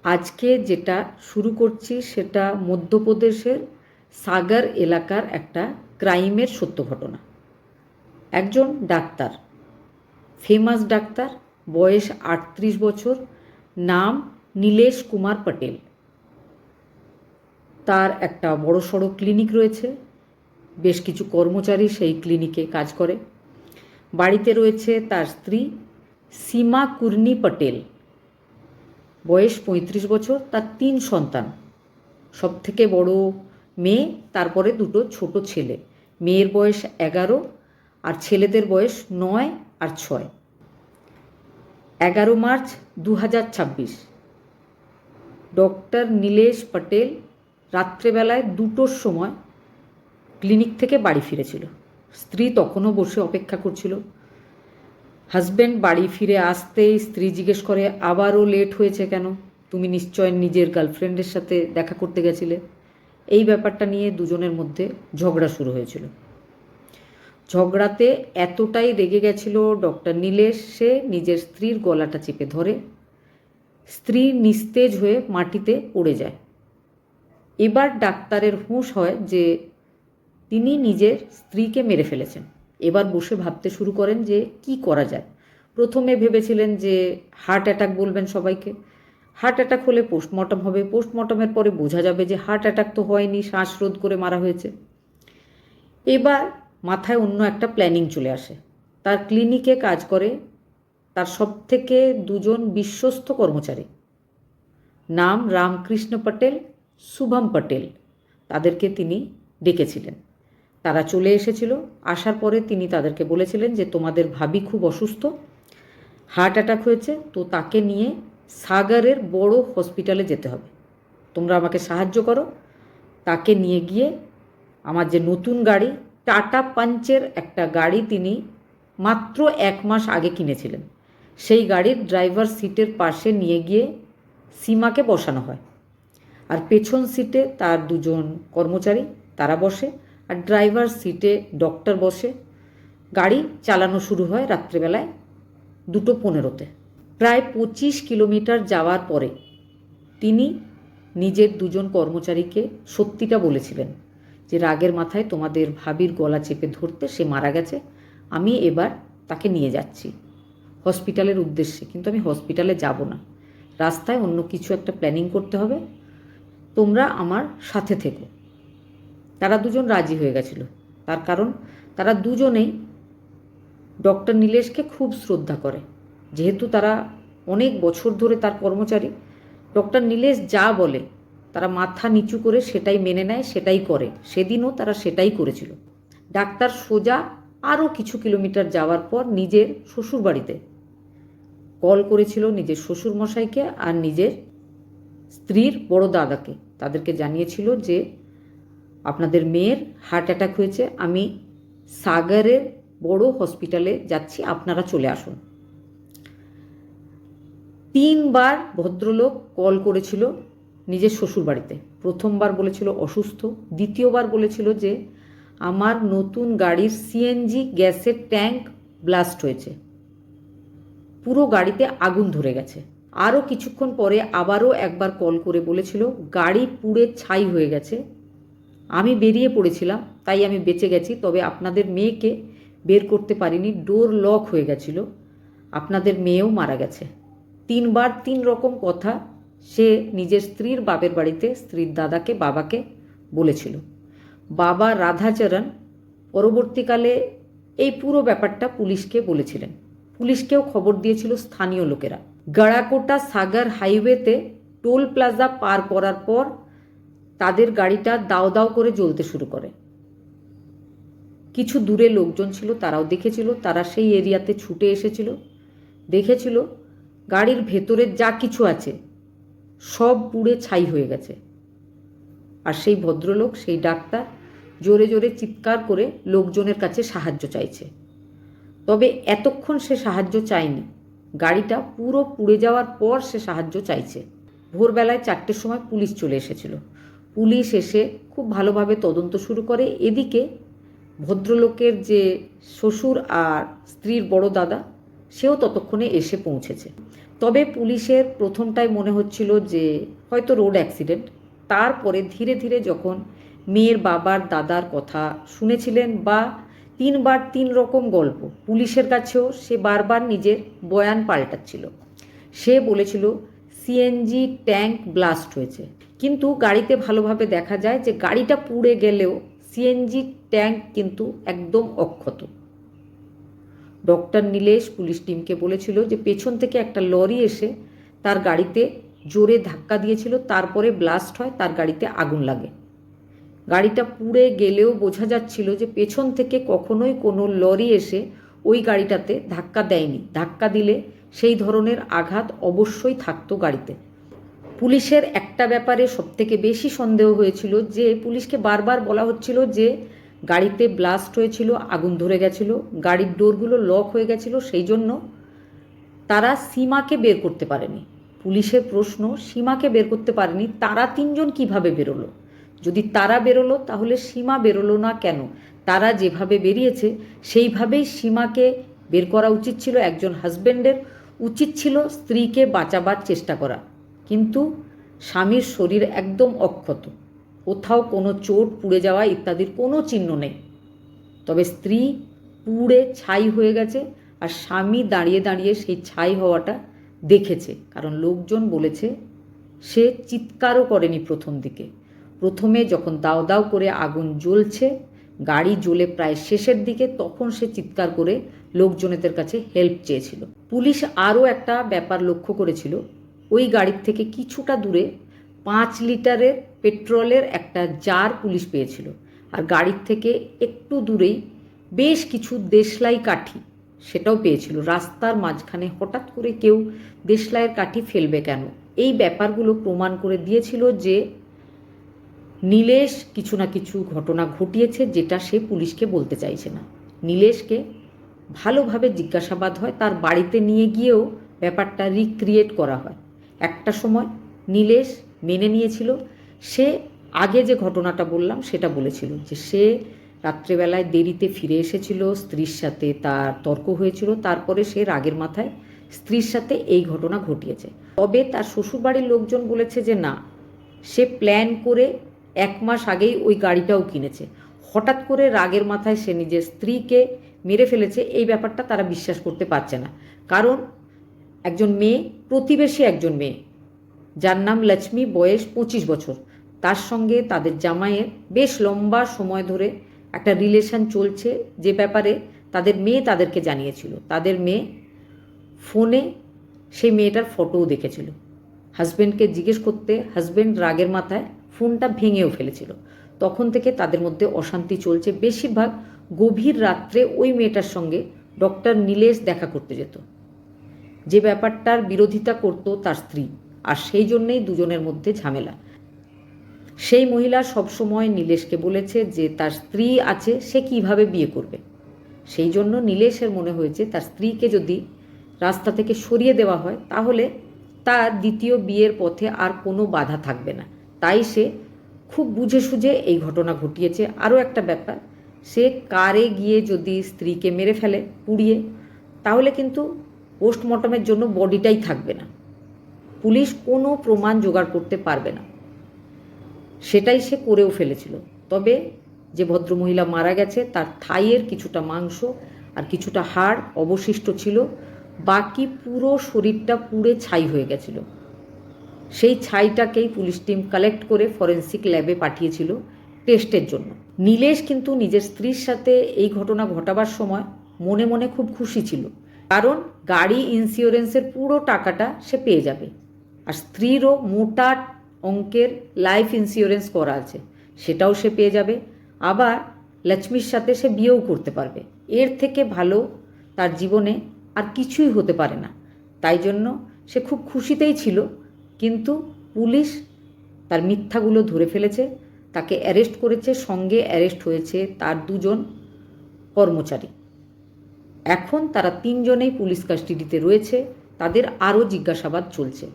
আজকে যেটা শুরু করছি সেটা মধ্যপ্রদেশের সাগর এলাকার একটা ক্রাইমের সত্য ঘটনা। একজন ডাক্তার, ফেমাস ডাক্তার, বয়স ৩৮ বছর, নাম নীলেশ কুমার পটেল। তার একটা বড়সড় ক্লিনিক রয়েছে, বেশ কিছু কর্মচারী সেই ক্লিনিকে কাজ করে। বাড়িতে রয়েছে তার স্ত্রী সীমা কুর্নি পটেল, বয়স ৩৫ বছর, তার ৩ সন্তান, সবথেকে বড় মেয়ে, তারপরে দুটো ছোট ছেলে। মেয়ের বয়স ১১ আর ছেলেদের বয়স ৯ আর ৬। ১১ মার্চ ২০২৬ ডক্টর নীলেশ পটেল রাত্রেবেলায় ২টোর সময় ক্লিনিক থেকে বাড়ি ফিরেছিল। স্ত্রী তখনও বসে অপেক্ষা করছিল। হাজব্যান্ড বাড়ি ফিরে আসতেই স্ত্রী জিজ্ঞেস করে, আবারও লেট হয়েছে কেন? তুমি নিশ্চয় নিজের গার্লফ্রেন্ডের সাথে দেখা করতে গেছিলে। এই ব্যাপারটা নিয়ে দুজনের মধ্যে ঝগড়া শুরু হয়েছিল। ঝগড়াতে এতটাই রেগে গেছিল ডক্টর নীলেশ, সে নিজের স্ত্রীর গলাটা চেপে ধরে। স্ত্রী নিস্তেজ হয়ে মাটিতে পড়ে যায়। এবার ডাক্তারের হুঁশ হয় যে তিনি নিজের স্ত্রীকে মেরে ফেলেছেন। এবার বসে ভাবতে শুরু করেন যে কি করা যায়। প্রথমে ভেবেছিলেন যে হার্ট অ্যাটাক বলবেন সবাইকে, হার্ট অ্যাটাক হলে পোস্টমর্টম হবে, পোস্টমর্টমের পরে বোঝা যাবে যে হার্ট অ্যাটাক তো হয়নি, শ্বাসরোধ করে মারা হয়েছে। এবার মাথায় অন্য একটা প্ল্যানিং চলে আসে। তার ক্লিনিকে কাজ করে তার সবথেকে দুজন বিশ্বস্ত কর্মচারী, নাম রামকৃষ্ণ পটেল, শুভম পটেল। তাদেরকে তিনি ডেকেছিলেন। তারা চলে এসেছিল। আসার পরে তিনি তাদেরকে বলেছিলেন যে তোমাদের ভাবি খুব অসুস্থ, হার্ট অ্যাটাক হয়েছে, তো তাকে নিয়ে সাগরের বড় হসপিটালে যেতে হবে। তোমরা আমাকে সাহায্য করো। তাকে নিয়ে গিয়ে আমার যে নতুন গাড়ি, টাটা পাঞ্চের একটা গাড়ি তিনি মাত্র ১ মাস আগে কিনেছিলেন, সেই গাড়ির ড্রাইভার সিটের পাশে নিয়ে গিয়ে সীমাকে বসানো হয়। আর পেছন সিটে তার দুজন কর্মচারী তারা বসে, আর ড্রাইভার সিটে ডক্টর বসে। গাড়ি চালানো শুরু হয় রাত্রেবেলায় ২:১৫। প্রায় ২৫ কিলোমিটার যাওয়ার পরে তিনি নিজের দুজন কর্মচারীকে সত্যিটা বলেছিলেন যে রাগের মাথায় তোমাদের ভাবির গলা চেপে ধরতে সে মারা গেছে, আমি এবার তাকে নিয়ে যাচ্ছি হসপিটালের উদ্দেশ্যে, কিন্তু আমি হসপিটালে যাব না, রাস্তায় অন্য কিছু একটা প্ল্যানিং করতে হবে, তোমরা আমার সাথে থেকো। তারা দুজন রাজি হয়ে গেছিল, তার কারণ তারা দুজনেই ডক্টর নীলেশকে খুব শ্রদ্ধা করে। যেহেতু তারা অনেক বছর ধরে তার কর্মচারী, ডক্টর নীলেশ যা বলে তারা মাথা নিচু করে সেটাই মেনে নেয়, সেটাই করে। সেদিনও তারা সেটাই করেছিল। ডাক্তার সোজা আরও কিছু কিলোমিটার যাওয়ার পর নিজের শ্বশুরবাড়িতে কল করেছিল, নিজের শ্বশুরমশাইকে আর নিজের স্ত্রীর বড় দাদাকে। তাদেরকে জানিয়েছিল যে আপনাদের মেয়ের হার্ট অ্যাটাক হয়েছে, আমি সাগরের বড় হসপিটালে যাচ্ছি, আপনারা চলে আসুন। ৩ বার ভদ্রলোক কল করেছিল নিজের শ্বশুরবাড়িতে। প্রথমবার বলেছিল অসুস্থ, দ্বিতীয়বার বলেছিল যে আমার নতুন গাড়ির সিএনজি গ্যাসের ট্যাঙ্ক ব্লাস্ট হয়েছে, পুরো গাড়িতে আগুন ধরে গেছে। আরও কিছুক্ষণ পরে আবারও একবার কল করে বলেছিল গাড়ি পুড়ে ছাই হয়ে গেছে, আমি বেরিয়ে পড়েছিলাম তাই আমি বেঁচে গেছি, তবে আপনাদের মেয়েকে বের করতে পারিনি, ডোর লক হয়ে গেছিল, আপনাদের মেয়েও মারা গেছে। ৩ বার ৩ রকম কথা সে নিজের স্ত্রীর বাপের বাড়িতে স্ত্রীর দাদাকে, বাবাকে বলেছিল। বাবা রাধাচরণ পরবর্তীকালে এই পুরো ব্যাপারটা পুলিশকে বলেছিলেন। পুলিশকেও খবর দিয়েছিল স্থানীয় লোকেরা। গড়াকোটা সাগর হাইওয়েতে টোল প্লাজা পার করার পর তাদের গাড়িটা দাও দাও করে জ্বলতে শুরু করে। কিছু দূরে লোকজন ছিল, তারাও দেখেছিল। তারা সেই এরিয়াতে ছুটে এসেছিল, দেখেছিল গাড়ির ভেতরে যা কিছু আছে সব পুড়ে ছাই হয়ে গেছে। আর সেই ভদ্রলোক, সেই ডাক্তার জোরে জোরে চিৎকার করে লোকজনের কাছে সাহায্য চাইছে। তবে এতক্ষণ সে সাহায্য চায়নি, গাড়িটা পুরো পুড়ে যাওয়ার পর সে সাহায্য চাইছে। ভোরবেলায় 4টের সময় পুলিশ চলে এসেছিল। পুলিশ এসে খুব ভালোভাবে তদন্ত শুরু করে। এদিকে ভদ্রলোকের যে শ্বশুর আর স্ত্রীর বড় দাদা, সেও ততক্ষণে এসে পৌঁছেছে। তবে পুলিশের প্রথমটায় মনে হচ্ছিল যে হয়তো রোড অ্যাক্সিডেন্ট। তারপরে ধীরে ধীরে যখন মেয়ের বাবার দাদার কথা শুনেছিলেন বা 3বার 3 রকম গল্প, পুলিশের কাছেও সে বারবার নিজের বয়ান পাল্টাচ্ছিল। সে বলেছিল সিএনজি ট্যাঙ্ক ব্লাস্ট হয়েছে, কিন্তু গাড়িতে ভালোভাবে দেখা যায় যে গাড়িটা পুড়ে গেলেও সিএনজি ট্যাঙ্ক কিন্তু একদম অক্ষত। ডক্টর নীলেশ পুলিশ টিমকে বলেছিল যে পেছন থেকে একটা লরি এসে তার গাড়িতে জোরে ধাক্কা দিয়েছিল, তারপরে ব্লাস্ট হয়, তার গাড়িতে আগুন লাগে। গাড়িটা পুড়ে গেলেও বোঝা যাচ্ছিল যে পেছন থেকে কখনোই কোনো লরি এসে ওই গাড়িটাতে ধাক্কা দেয়নি। ধাক্কা দিলে সেই ধরনের আঘাত অবশ্যই থাকতো গাড়িতে। পুলিশের একটা ব্যাপারে সবথেকে বেশি সন্দেহ হয়েছিল যে পুলিশকে বারবার বলা হচ্ছিল যে গাড়িতে ব্লাস্ট হয়েছিল, আগুন ধরে গেছিল, গাড়ির ডোরগুলো লক হয়ে গেছিল, সেই জন্য তারা সীমাকে বের করতে পারেনি। পুলিশের প্রশ্ন, সীমাকে বের করতে পারেনি, তারা 3জন কিভাবে বেরোলো? যদি তারা বেরোলো তাহলে সীমা বেরোলো না কেন? তারা যেভাবে বেরিয়েছে সেইভাবেই সীমাকে বের করা উচিত ছিল। একজন হাজব্যান্ডের উচিত ছিল স্ত্রীকে বাঁচাবার চেষ্টা করা, কিন্তু স্বামীর শরীর একদম অক্ষত, কোথাও কোনো চোট, পুড়ে যাওয়া ইত্যাদির কোনো চিহ্ন নেই। তবে স্ত্রী পুড়ে ছাই হয়ে গেছে, আর স্বামী দাঁড়িয়ে দাঁড়িয়ে সেই ছাই হওয়াটা দেখেছে, কারণ লোকজন বলেছে সে চিৎকারও করেনি প্রথম দিকে। প্রথমে যখন দাও দাও করে আগুন জ্বলছে, গাড়ি জ্বলে প্রায় শেষের দিকে, তখন সে চিৎকার করে লোকজনেদের কাছে হেল্প চেয়েছিল। পুলিশ আরও একটা ব্যাপার লক্ষ্য করেছিল, ওই গাড়ির থেকে কিছুটা দূরে 5 লিটারের পেট্রোলের একটা জার পুলিশ পেয়েছিল, আর গাড়ির থেকে একটু দূরেই বেশ কিছু দেশলাই কাঠি সেটাও পেয়েছিল। রাস্তার মাঝখানে হঠাৎ করে কেউ দেশলাইয়ের কাঠি ফেলবে কেন? এই ব্যাপারগুলো প্রমাণ করে দিয়েছিল যে নীলেশ কিছু না কিছু ঘটনা ঘটিয়েছে, যেটা সে পুলিশকে বলতে চাইছে না। নীলেশকে ভালোভাবে জিজ্ঞাসাবাদ হয়, তার বাড়িতে নিয়ে গিয়েও ব্যাপারটা রিক্রিয়েট করা হয়। একটা সময় নীলেশ মেনে নিয়েছিল, সে আগে যে ঘটনাটা বললাম সেটা বলেছিল, যে সে রাত্রেবেলায় দেরিতে ফিরে এসেছিল, স্ত্রীর সাথে তার তর্ক হয়েছিল, তারপরে সে রাগের মাথায় স্ত্রীর সাথে এই ঘটনা ঘটিয়েছে। তবে তার শ্বশুরবাড়ির লোকজন বলেছে যে না, সে প্ল্যান করে 1 মাস আগেই ওই গাড়িটাও কিনেছে। হঠাৎ করে রাগের মাথায় সে নিজের স্ত্রীকে মেরে ফেলেছে, এই ব্যাপারটা তারা বিশ্বাস করতে পারছে না। কারণ একজন মেয়ে, প্রতিবেশী একজন মেয়ে যার নাম লক্ষ্মী, বয়স 25 বছর, তার সঙ্গে তাদের জামাইয়ের বেশ লম্বা সময় ধরে একটা রিলেশন চলছে, যে ব্যাপারে তাদের মেয়ে তাদেরকে জানিয়েছিল। তাদের মেয়ে ফোনে সেই মেয়েটার ফটোও দেখেছিল। হাজব্যান্ডকে জিজ্ঞেস করতে হাজব্যান্ড রাগের মাথায় ফোনটা ভেঙেও ফেলেছিল। তখন থেকে তাদের মধ্যে অশান্তি চলছে। বেশিরভাগ গভীর রাত্রে ওই মেয়েটার সঙ্গে ডক্টর নীলেশ দেখা করতে যেত, যে ব্যাপারটার বিরোধিতা করত তার স্ত্রী, আর সেই জন্যেই দুজনের মধ্যে ঝামেলা। সেই মহিলা সবসময় নীলেশকে বলেছে যে তার স্ত্রী আছে, সে কিভাবে বিয়ে করবে। সেই জন্য নীলেশের মনে হয়েছে তার স্ত্রীকে যদি রাস্তা থেকে সরিয়ে দেওয়া হয় তাহলে তার দ্বিতীয় বিয়ের পথে আর কোনো বাধা থাকবে না। তাই সে খুব বুঝে সুঝে এই ঘটনা ঘটিয়েছে। আরও একটা ব্যাপার, সে কারে গিয়ে যদি স্ত্রীকে মেরে ফেলে পুড়িয়ে, তাহলে কিন্তু পোস্টমর্টমের জন্য বডিটাই থাকবে না, পুলিশ কোনো প্রমাণ জোগাড় করতে পারবে না। সেটাই সে করেও ফেলেছিল। তবে যে ভদ্রমহিলা মারা গেছে তার থাইয়ের কিছুটা মাংস আর কিছুটা হাড় অবশিষ্ট ছিল, বাকি পুরো শরীরটা পুড়ে ছাই হয়ে গেছিল। সেই ছাইটাকেই পুলিশ টিম কালেক্ট করে ফরেন্সিক ল্যাবে পাঠিয়েছিল টেস্টের জন্য। নীলেশ কিন্তু নিজের স্ত্রীর সাথে এই ঘটনা ঘটাবার সময় মনে মনে খুব খুশি ছিল, কারণ গাড়ি ইন্স্যুরেন্সের পুরো টাকাটা সে পেয়ে যাবে, আর স্ত্রীরও মোটা অঙ্কের লাইফ ইন্স্যুরেন্স করা আছে, সেটাও সে পেয়ে যাবে। আবার লক্ষ্মীর সাথে সে বিয়েও করতে পারবে। এর থেকে ভালো তার জীবনে আর কিছুই হতে পারে না। তাই জন্য সে খুব খুশিতেই ছিল। কিন্তু পুলিশ তার মিথ্যাগুলো ধরে ফেলেছে, তাকে অ্যারেস্ট করেছে, সঙ্গে অ্যারেস্ট হয়েছে তার 2জন কর্মচারী। এখন তারা 3জনেই পুলিশ কাস্টাডিতে রয়েছে, তাদের আরও জিজ্ঞাসাবাদ চলছে।